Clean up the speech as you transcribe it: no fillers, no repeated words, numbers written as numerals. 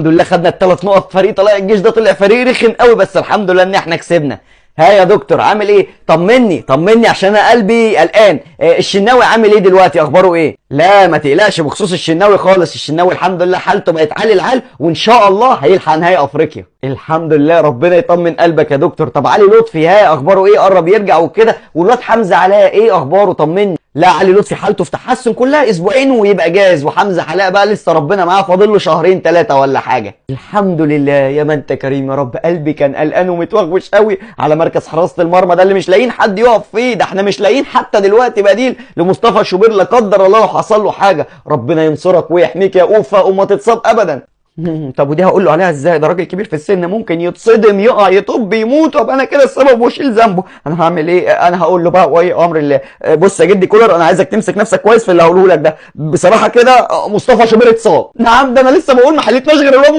الحمد لله خدنا الثلاث نقط. فريق طلائع الجيش ده طلع فريق رخم قوي، بس الحمد لله ان احنا كسبنا. ها يا دكتور عامل ايه؟ طمني عشان انا قلبي قلقان. الشناوي عامل ايه دلوقتي؟ اخباره ايه؟ لا ما تقلقش بخصوص الشناوي خالص. الشناوي الحمد لله حالته بقت عالي العال، وان شاء الله هيلحق نهائي افريقيا. الحمد لله ربنا يطمن قلبك يا دكتور. طب علي لطفي ها اخباره ايه؟ قرب يرجع وكده. والواد حمزه علاء ايه اخباره؟ طمني. لا علي لطفي حالته في تحسن، كلها اسبوعين ويبقى جاهز. وحمزه علاء بقى لسه ربنا معاه، فاضل له شهرين ثلاثه ولا حاجه. الحمد لله يا ما انت كريم يا رب. قلبي كان قلقان ومتوغوش قوي على مركز حراسه المرمى ده اللي مش لاقيين حد يقف فيه. ده احنا مش لاقيين حتى دلوقتي بديل لمصطفى شوبير، لا قدر الله لو حصل له حاجه. ربنا ينصرك ويحميك يا اوفا وما تتصاب ابدا. طب ودي هقول له عليها ازاي؟ ده راجل كبير في السن، ممكن يتصدم يقع يطب يموت، وابقى انا كده السبب واشيل ذنبه. انا هعمل ايه؟ انا هقول له بقى واي امر الله. بص يا جدي كولر، انا عايزك تمسك نفسك كويس في اللي هقوله لك ده. بصراحه كده مصطفى شوبير اتصاب. نعم ده انا لسه بقول ما حلتناش غير الواد